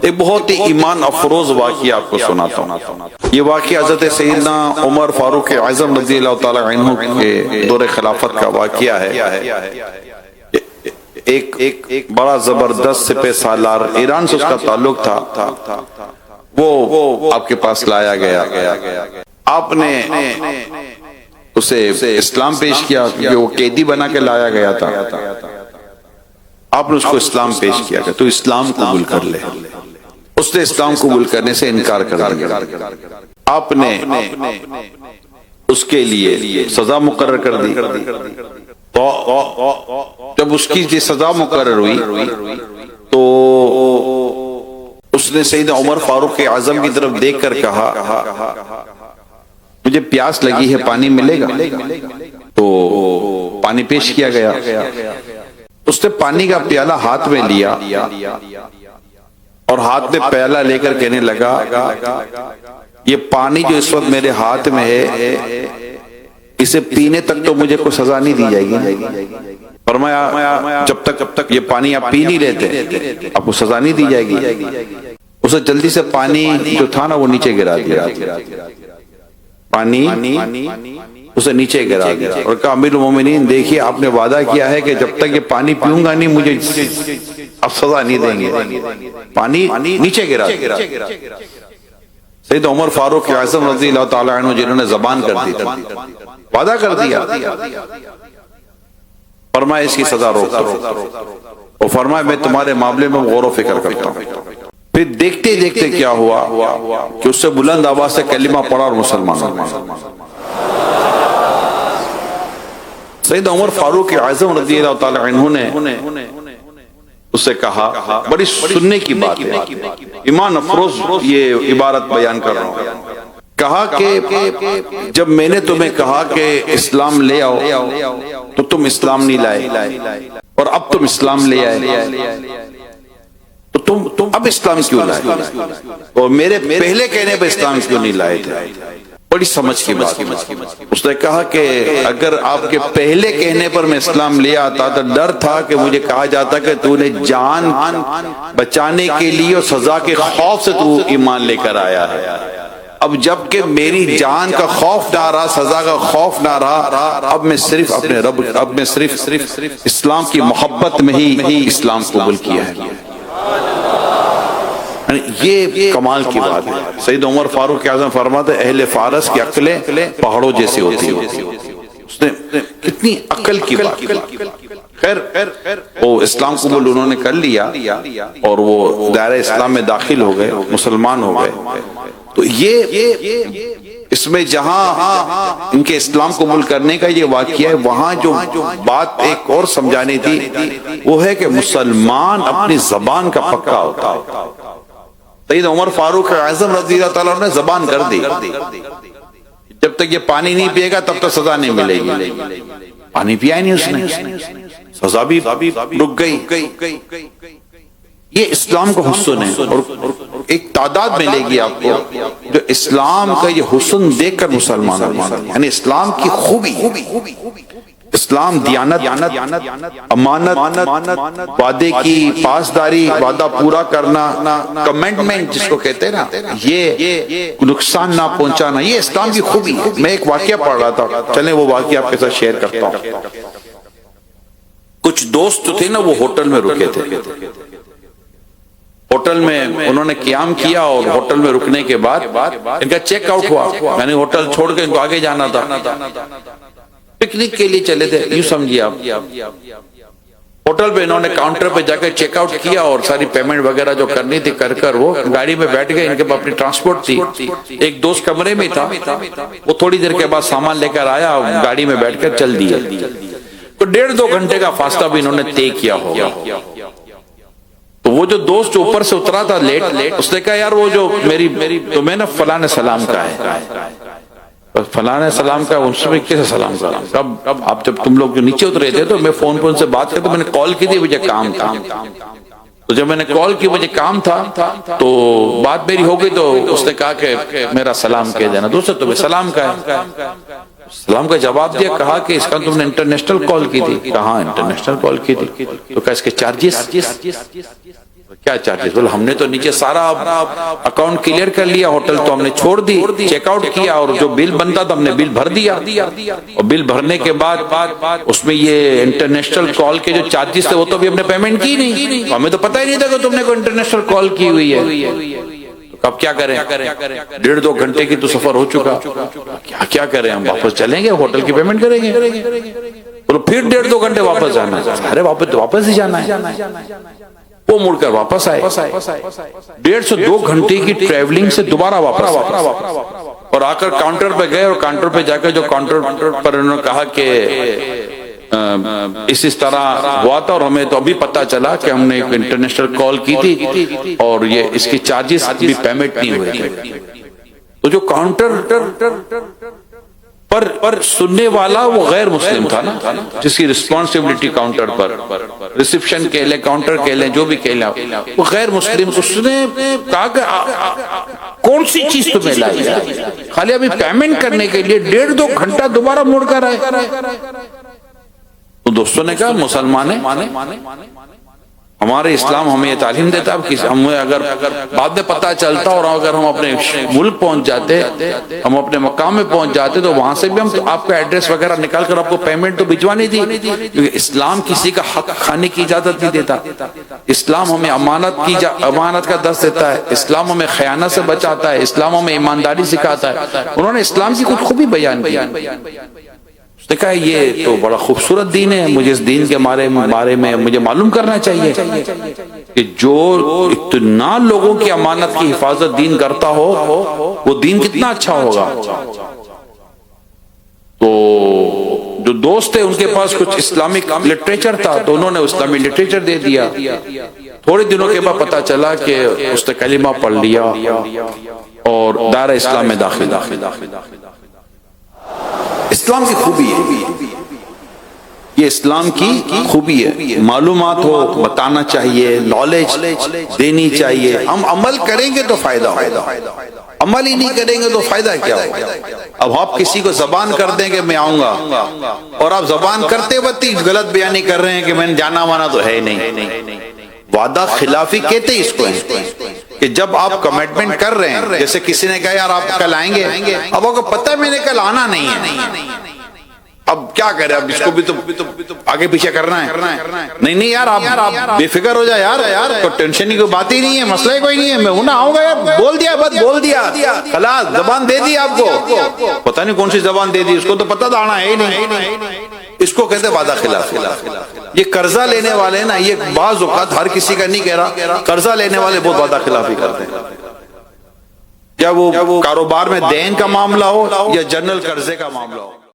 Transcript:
ایک بہت ہی ایمان افروز واقعہ آپ کو سناتا ہوں۔ یہ واقعہ حضرت سیدنا عمر فاروق اعظم رضی اللہ تعالی عنہ کے دور خلافت کا واقعہ ہے۔ ایک بڑا زبردست سپہ سالار، ایران سے اس کا تعلق تھا، وہ آپ کے پاس لایا گیا۔ آپ نے اسے اسلام پیش کیا، کیونکہ وہ قیدی بنا کے لایا گیا تھا۔ آپ نے اس کو اسلام پیش کیا کہ تو اسلام قبول کر لے۔ اس نے اسلام قبول کرنے سے انکار کر دیا۔ آپ نے اس کے لیے سزا مقرر کر دی۔ تو جب اس کی سزا مقرر ہوئی تو اس نے سیدنا عمر فاروق اعظم کی طرف دیکھ کر کہا مجھے پیاس لگی ہے، پانی ملے گا؟ تو پانی پیش کیا گیا۔ اس نے پانی کا پیالہ ہاتھ میں لیا اور ہاتھ میں پیالہ لے کر کہنے لگا یہ پانی جو اس وقت میرے ہاتھ میں ہے اسے پینے تک تو مجھے کوئی سزا نہیں دی جائے گی۔ فرمایا جب تک یہ پانی آپ پی نہیں لیتے آپ کو سزا نہیں دی جائے گی۔ اسے جلدی سے پانی جو تھا نا وہ نیچے گرا دیا، پانی اسے نیچے گرا دیا اور کہا امیر المومنین دیکھیے آپ نے وعدہ کیا ہے کہ جب تک یہ پانی پیوں گا نہیں مجھے اب سزا نہیں دیں گے۔ پانی نیچے گرا دیا۔ سید عمر فاروق اعظم رضی اللہ تعالی عنہ جنہوں نے زبان کر دی تھی، وعدہ کر دیا، فرمایا اس کی سزا روک دو، اور فرمایا میں تمہارے معاملے میں غور و فکر کرتا ہوں۔ پھر دیکھتے دیکھتے کیا ہوا کہ اس سے بلند آواز سے کلمہ پڑھا اور مسلمان ہوا۔ سید عمر فاروق اعظم رضی اللہ تعالی عنہ نے اس سے کہا، بڑی سننے کی بات ہے، ایمان افروز یہ عبارت بیان کر رہا ہوں، کہا کہ جب میں نے تمہیں کہا کہ اسلام لے آؤ تو تم اسلام نہیں لائے، اور اب تم اسلام لے آئے تو تم اب اسلام کیوں لائے، اور میرے پہلے کہنے پہ اسلام کیوں نہیں لائے تھے؟ بڑی سمجھ کی بات۔ اس نے کہا کہ اگر آپ کے پہلے کہنے پر میں اسلام لے آتا تو ڈر تھا کہ مجھے کہا جاتا کہ تو نے جان بچانے کے لیے اور سزا کے خوف سے تو ایمان لے کر آیا ہے۔ اب جب کہ میری جان کا خوف نہ رہا، سزا کا خوف نہ رہا، اب میں صرف اپنے رب، اب میں صرف اسلام کی محبت میں ہی اسلام قبول کیا ہے۔ یہ کمال کی بات ہے۔ سید عمر فاروق اعظم فرماتے اہل فارس کی عقلیں پہاڑوں جیسی ہوتی ہیں۔ اس نے کتنی عقل کی بات۔ خیر وہ اسلام قبول انہوں نے کر لیا اور وہ دائرہ اسلام میں داخل ہو گئے، مسلمان ہو گئے۔ تو یہ اس میں جہاں ان کے اسلام قبول کرنے کا یہ واقعہ ہے، وہاں جو بات ایک اور سمجھانی تھی وہ ہے کہ مسلمان اپنی زبان کا پکا ہوتا ہے۔ سید عمر فاروق اعظم رضی اللہ تعالیٰ نے زبان کر دی جب تک یہ پانی نہیں پیے گا تب تک سزا نہیں ملے گی۔ پانی پیا ہی نہیں اس نے، سزا بھی رک گئی۔ یہ اسلام کا حسن ہے، اور ایک تعداد ملے گی آپ کو جو اسلام کا یہ حسن دیکھ کر مسلمان ہوگا، یعنی اسلام کی خوبی، اسلام دیانت، امانت، وعدے کی پاسداری، وعدہ پورا کرنا، کمٹمنٹ جس کو کہتے ہیں نا، یہ نقصان نہ پہنچانا، یہ اسلام کی خوبی۔ میں ایک واقعہ پڑھ رہا تھا، چلیں وہ واقعہ آپ کے ساتھ شیئر کرتا ہوں۔ کچھ دوست جو تھے نا وہ ہوٹل میں رکے تھے، ہوٹل میں انہوں نے قیام کیا اور ہوٹل میں رکنے کے بعد ان کا چیک آؤٹ ہوا، یعنی ہوٹل چھوڑ کے ان کو آگے جانا تھا، پکنک کے لیے چلے تھے، یوں سمجھیے آپ۔ ہوٹل پہ انہوں نے کاؤنٹر پہ جا کے چیک آؤٹ کیا اور ساری پیمنٹ وغیرہ جو کرنی تھی کر وہ گاڑی میں بیٹھ گئے۔ ان کے پاس اپنی ٹرانسپورٹ تھی، ایک دوست کمرے میں تھا، وہ تھوڑی دیر کے بعد سامان لے کر آیا اور گاڑی میں بیٹھ کر چل دیا۔ تو 1.5-2 گھنٹے کا فاصلہ بھی انہوں نے طے کیا ہوگا۔ تو وہ جو دوست جو اوپر سے اترا تھا لیٹ، اس نے کہا یار وہ جو میری تمہیں نا فلاں سلام کا ہے، فلاں سلام کا، ان سے میں کیسے سلام کروں؟ اب آپ جب تم لوگ جو نیچے اترے تھے تو میں فون پہ ان سے بات کرتا، میں نے کال کی تھی، مجھے کام تھا، تو جب میں نے کال کی مجھے کام تھا تو بات میری ہو گئی، تو اس نے کہا کہ میرا سلام کہہ دینا۔ دوست تمہیں سلام کا ہے، سلام کا جواب دیا، کہا کہ اس کا تم نے انٹرنیشنل کال کی تھی، کہاں انٹرنیشنل کال کی تھی، تو کہا اس کے چارجز، کیا چارجز؟ بولے ہم نے تو نیچے سارا اکاؤنٹ کلیئر کر لیا، ہوٹل تو ہم نے چھوڑ دی، چیک آؤٹ کیا، اور جو بل بنتا تھا ہم نے بل بھر دیا، اور بل بھرنے کے بعد اس میں یہ انٹرنیشنل کال کے جو چارجز تھے وہ تو بھی ہم نے پیمنٹ کی نہیں، ہمیں تو پتہ ہی نہیں تھا کہ تم نے کوئی انٹرنیشنل کال کی ہوئی ہے۔ اب کیا کریں؟ 1.5-2 گھنٹے کی تو سفر ہو چکا، کیا کریں؟ ہم واپس چلیں گے، ہوٹل کی پیمنٹ کریں گے؟ بولو پھر 1.5-2 گھنٹے واپس جانا ہے؟ ارے واپس ہی جانا ہے۔ وہ مڑ کر واپس آئے، 1.5-2 گھنٹے کی ٹریولنگ سے دوبارہ واپس اور آ کر کاؤنٹر پہ گئے، اور کاؤنٹر پہ جا کر جو کاؤنٹر پر انہوں نے کہا کہ اس طرح ہوا تھا، اور ہمیں تو ابھی پتا چلا کہ ہم نے ایک انٹرنیشنل کال کی تھی اور یہ اس کی چارجز بھی پیمنٹ نہیں ہوئے تھے۔ تو جو کاؤنٹر پر سننے والا وہ غیر مسلم تھا نا، جس کی رسپانسبلٹی کاؤنٹر پر، ریسپشن کہہ لیں، کاؤنٹر کہہ لیں، جو بھی کہہ لیں، وہ غیر مسلم، اس نے کہا کہ کون سی چیز تمہیں لائی ہے؟ خالی ابھی پیمنٹ کرنے کے لیے 1.5-2 گھنٹہ دوبارہ مڑ کر آئے۔ تو دوستوں نے کہا مسلمان ہیں، ہمارے اسلام ہمیں یہ تعلیم دیتا ہے کہ ہمیں اگر بعد میں پتہ چلتا اور اگر ہم اپنے ملک پہنچ جاتے، ہم اپنے مقام میں پہنچ جاتے، تو وہاں سے بھی ہم آپ کا ایڈریس وغیرہ نکال کر آپ کو پیمنٹ تو بھجوانی تھی، کیونکہ اسلام کسی کا حق کھانے کی اجازت نہیں دیتا، اسلام ہمیں امانت کا درس دیتا ہے، اسلام ہمیں خیانت سے بچاتا ہے، اسلام ہمیں ایمانداری سکھاتا ہے۔ انہوں نے اسلام کی کچھ خوبی بیان کی، اس نے کہا یہ تو بڑا خوبصورت دین ہے، مجھے اس دین کے بارے میں مجھے معلوم کرنا چاہیے کہ جو اتنا لوگوں کی امانت کی حفاظت دین کرتا ہو وہ دین کتنا اچھا ہوگا۔ تو جو دوست تھے ان کے پاس کچھ اسلامک لٹریچر تھا، تو انہوں نے اسلامی لٹریچر دے دیا۔ تھوڑے دنوں کے بعد پتا چلا کہ اس نے کلمہ پڑھ لیا اور دائرہ اسلام میں داخل۔ اسلام کی خوبی ہے، یہ اسلام کی خوبی ہے، معلومات ہو بتانا چاہیے، نالج دینی چاہیے۔ ہم عمل کریں گے تو فائدہ ہوگا، عمل ہی نہیں کریں گے تو فائدہ کیا ہوگا؟ اب آپ کسی کو زبان کر دیں کہ میں آؤں گا، اور آپ زبان کرتے وقت ہی غلط بیانی کر رہے ہیں کہ میں نے جانا مانا تو ہے نہیں۔ وعدہ خلافی کہتے اس کو ہیں کہ جب آپ کمٹمنٹ کر رہے ہیں، جیسے کسی نے کہا یار آپ کل آئیں گے، اب آپ کو پتہ ہے میں نے کل آنا نہیں ہے، اب کیا کرے؟ اب اس کو بھی تو آگے پیچھے کرنا ہے۔ نہیں یار آپ بے فکر ہو جائے یار، کوئی ٹینشن کی کوئی بات ہی نہیں ہے، مسئلہ کوئی نہیں ہے، میں ہوں نا آؤں گا یار، بول دیا بس بول دیا، خلاص زبان دے دی آپ کو، پتہ نہیں کون سی زبان دے دی، اس کو تو پتہ تھا آنا ہے ہی نہیں۔ اس کو کہتے وعدہ خلافی۔ یہ قرضہ لینے والے نا، یہ بعض اوقات ہر کسی کا نہیں کہہ رہا، قرضہ لینے والے بہت وعدہ خلافی کرتے ہیں، کیا وہ کاروبار میں دین کا معاملہ ہو یا جنرل قرضے کا معاملہ ہو۔